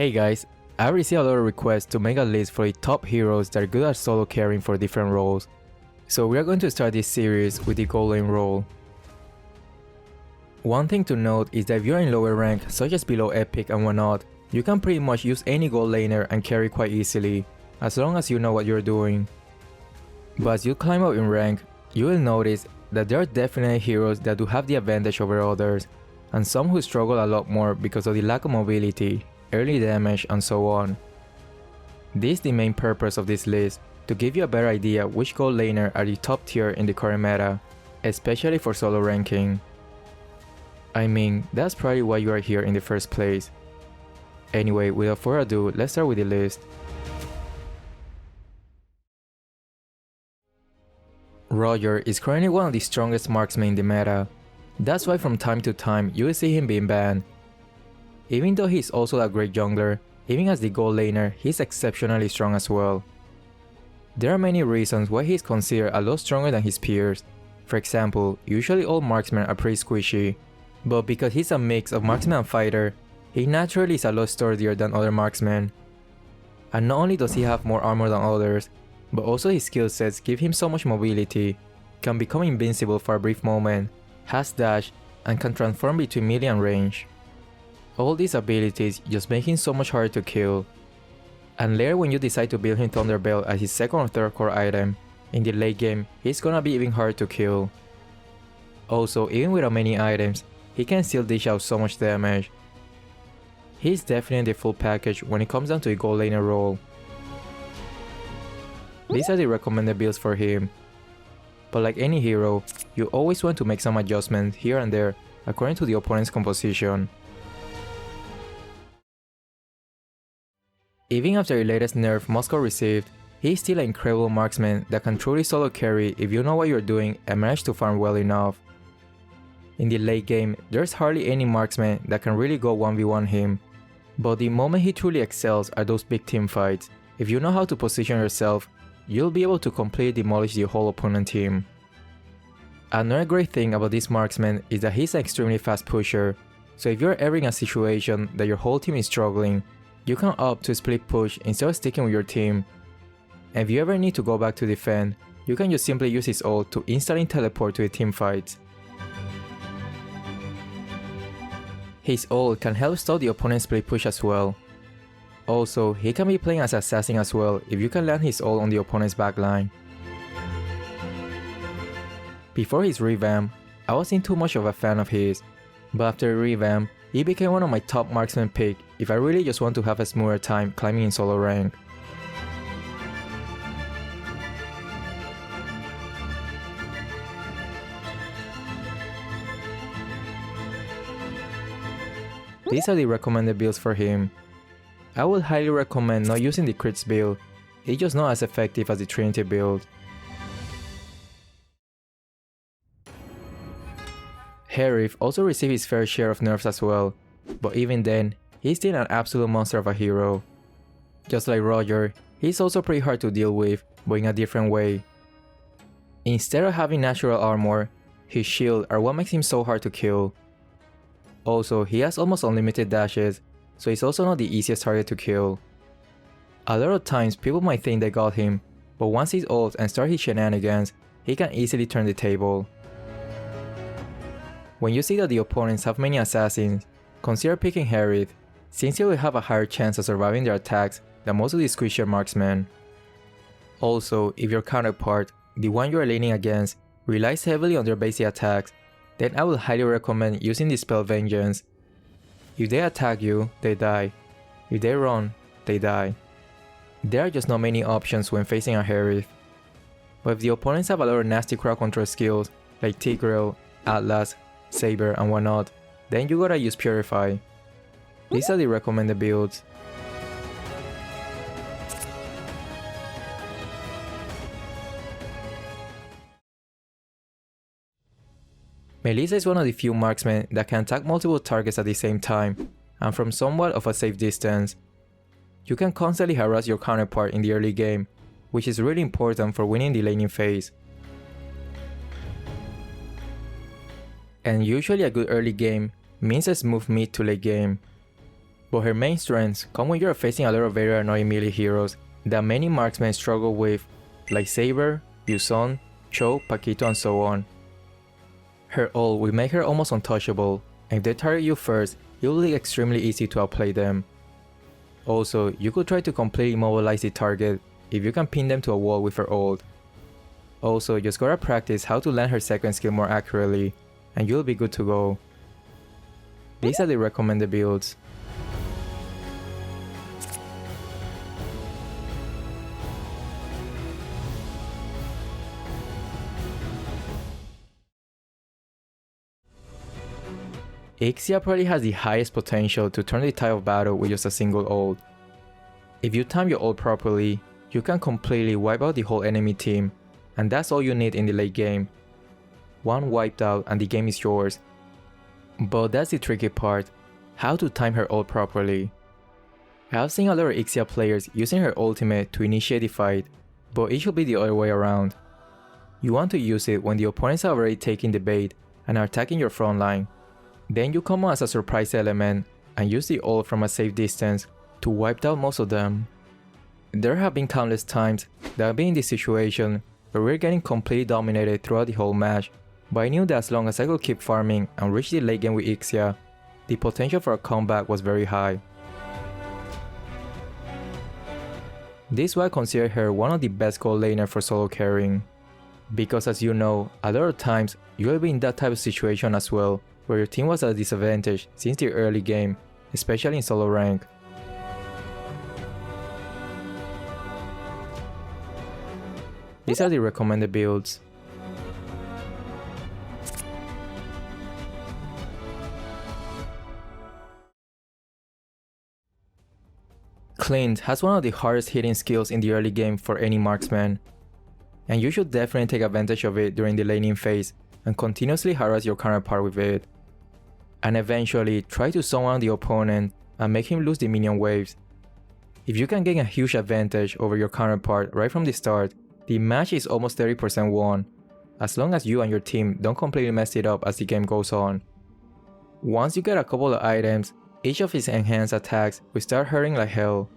Hey guys, I received a lot of requests to make a list for the top heroes that are good at solo carrying for different roles. So we are going to start this series with the gold lane role. One thing to note is that if you're in lower rank, such as below epic and whatnot, you can pretty much use any gold laner and carry quite easily, as long as you know what you're doing. But as you climb up in rank, you will notice that there are definitely heroes that do have the advantage over others, and some who struggle a lot more because of the lack of mobility, early damage, and so on. This is the main purpose of this list, to give you a better idea which gold laner are the top tier in the current meta, especially for solo ranking. I mean, that's probably why you are here in the first place. Anyway, without further ado, let's start with the list. Roger is currently one of the strongest marksmen in the meta. That's why from time to time you will see him being banned. Even though he's also a great jungler, even as the gold laner, he's exceptionally strong as well. There are many reasons why he's considered a lot stronger than his peers. For example, usually all marksmen are pretty squishy, but because he's a mix of marksman and fighter, he naturally is a lot sturdier than other marksmen. And not only does he have more armor than others, but also his skill sets give him so much mobility, can become invincible for a brief moment, has dash, and can transform between melee and range. All these abilities just make him so much harder to kill. And later when you decide to build him Thunderbell as his second or third core item, in the late game, he's gonna be even harder to kill. Also, even without many items, he can still dish out so much damage. He's definitely the full package when it comes down to the gold laner role. These are the recommended builds for him. But like any hero, you always want to make some adjustments here and there according to the opponent's composition. Even after the latest nerf Moscow received, he is still an incredible marksman that can truly solo carry if you know what you're doing and manage to farm well enough. In the late game, there's hardly any marksman that can really go 1v1 him, but the moment he truly excels are those big team fights. If you know how to position yourself, you'll be able to completely demolish the whole opponent team. Another great thing about this marksman is that he's an extremely fast pusher, so if you're ever in a situation that your whole team is struggling, you can opt to split push instead of sticking with your team. And if you ever need to go back to defend, you can just simply use his ult to instantly teleport to the team fights. His ult can help stop the opponent's split push as well. Also, he can be playing as assassin as well if you can land his ult on the opponent's backline. Before his revamp, I wasn't too much of a fan of his, but after the revamp, he became one of my top marksman pick if I really just want to have a smoother time climbing in solo rank. These are the recommended builds for him. I would highly recommend not using the crits build, it's just not as effective as the Trinity build. Harith also received his fair share of nerfs as well, but even then, he's still an absolute monster of a hero. Just like Roger, he's also pretty hard to deal with, but in a different way. Instead of having natural armor, his shield are what makes him so hard to kill. Also, he has almost unlimited dashes, so he's also not the easiest target to kill. A lot of times people might think they got him, but once he's ult and start his shenanigans, he can easily turn the table. When you see that the opponents have many assassins, consider picking Harith, since he will have a higher chance of surviving their attacks than most of the squishier marksmen. Also, if your counterpart, the one you are leaning against, relies heavily on their basic attacks, then I would highly recommend using the spell Vengeance. If they attack you, they die. If they run, they die. There are just not many options when facing a Harith. But if the opponents have a lot of nasty crowd control skills like Tigreal, Atlas, Saber, and whatnot, then you gotta use Purify. These are the recommended builds. Melissa is one of the few marksmen that can attack multiple targets at the same time, and from somewhat of a safe distance. You can constantly harass your counterpart in the early game, which is really important for winning the laning phase. And usually a good early game means a smooth mid to late game. but her main strengths come when you're facing a lot of very annoying melee heroes that many marksmen struggle with, like Saber, Yuzong, Cho, Paquito, and so on. Her ult will make her almost untouchable, and if they target you first, it will be extremely easy to outplay them. Also, you could try to completely immobilize the target if you can pin them to a wall with her ult. Also, just gotta practice how to land her second skill more accurately, and you'll be good to go. These are the recommended builds. Ixia probably has the highest potential to turn the tide of battle with just a single ult. If you time your ult properly, you can completely wipe out the whole enemy team, and that's all you need in the late game. One wiped out and the game is yours. But that's the tricky part, how to time her ult properly. I have seen a lot of Ixia players using her ultimate to initiate the fight, but it should be the other way around. You want to use it when the opponents have already taken the bait and are attacking your front line. Then you come on as a surprise element and use the ult from a safe distance to wipe out most of them. There have been countless times that I've been in this situation where we're getting completely dominated throughout the whole match, but I knew that as long as I could keep farming and reach the late game with Ixia, the potential for a comeback was very high. This is why I consider her one of the best gold laner for solo carrying. Because as you know, a lot of times you will be in that type of situation as well, where your team was at a disadvantage since the early game, especially in solo rank. These are the recommended builds. Clint has one of the hardest hitting skills in the early game for any marksman, and you should definitely take advantage of it during the laning phase and continuously harass your counterpart with it. And eventually try to summon the opponent and make him lose the minion waves. If you can gain a huge advantage over your counterpart right from the start, the match is almost 30% won, as long as you and your team don't completely mess it up as the game goes on. Once you get a couple of items, each of his enhanced attacks will start hurting like hell.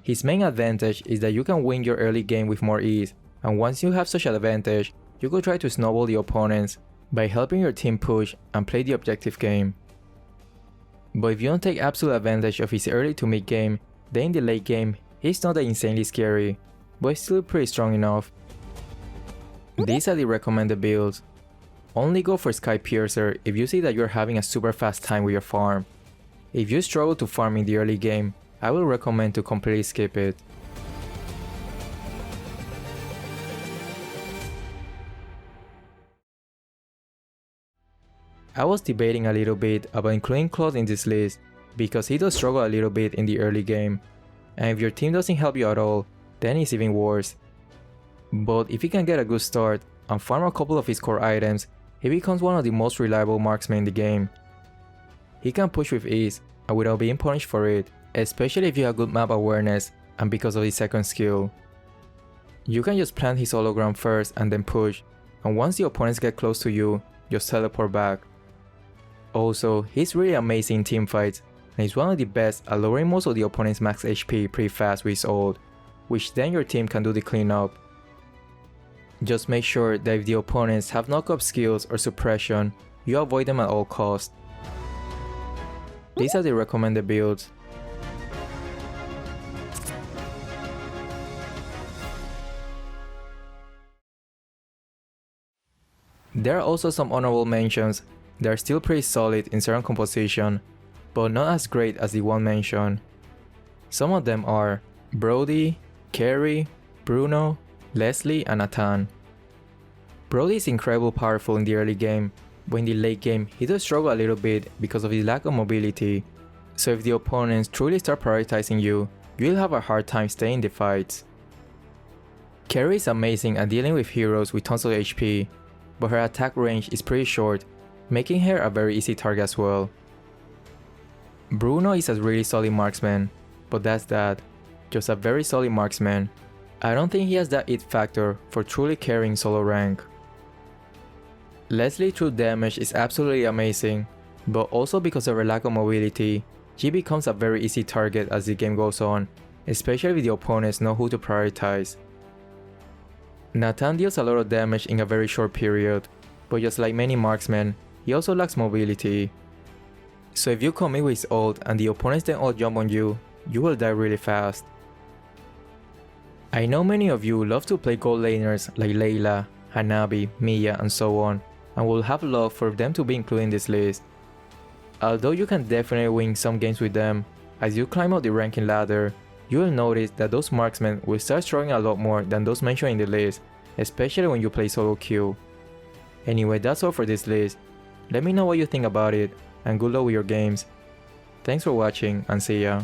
His main advantage is that you can win your early game with more ease, and once you have such an advantage, you could try to snowball the opponents by helping your team push and play the objective game. But if you don't take absolute advantage of his early to mid game, then in the late game, he's not that insanely scary, but he's still pretty strong enough. These are the recommended builds. Only go for Sky Piercer if you see that you're having a super fast time with your farm. If you struggle to farm in the early game, I will recommend to completely skip it. I was debating a little bit about including Claude in this list because he does struggle a little bit in the early game, and if your team doesn't help you at all, then it's even worse. But if he can get a good start and farm a couple of his core items, he becomes one of the most reliable marksmen in the game. He can push with ease and without being punished for it, especially if you have good map awareness and because of his second skill. You can just plant his hologram first and then push, and once the opponents get close to you, just teleport back. Also, he's really amazing in teamfights, and he's one of the best at lowering most of the opponent's max HP pretty fast with his ult, which then your team can do the cleanup. Just make sure that if the opponents have knock-up skills or suppression, you avoid them at all costs. These are the recommended builds. There are also some honorable mentions that are still pretty solid in certain composition, but not as great as the one mentioned. Some of them are Brody, Carry, Bruno, Leslie, and Natan. Brody is incredibly powerful in the early game, but in the late game he does struggle a little bit because of his lack of mobility, so if the opponents truly start prioritizing you, you'll have a hard time staying in the fights. Carry is amazing at dealing with heroes with tons of HP, but her attack range is pretty short, making her a very easy target as well. Bruno is a really solid marksman, but that's that, just a very solid marksman. I don't think he has that it factor for truly carrying solo rank. Leslie true damage is absolutely amazing, but also because of her lack of mobility, G becomes a very easy target as the game goes on, especially if the opponents know who to prioritize. Nathan deals a lot of damage in a very short period, but just like many marksmen, he also lacks mobility. So if you commit with his ult and the opponents then all jump on you, you will die really fast. I know many of you love to play gold laners like Layla, Hanabi, Mia and so on, and will have love for them to be included in this list. Although you can definitely win some games with them, as you climb up the ranking ladder, you will notice that those marksmen will start struggling a lot more than those mentioned in the list, especially when you play solo queue. Anyway, that's all for this list. Let me know what you think about it, and good luck with your games. Thanks for watching, and see ya.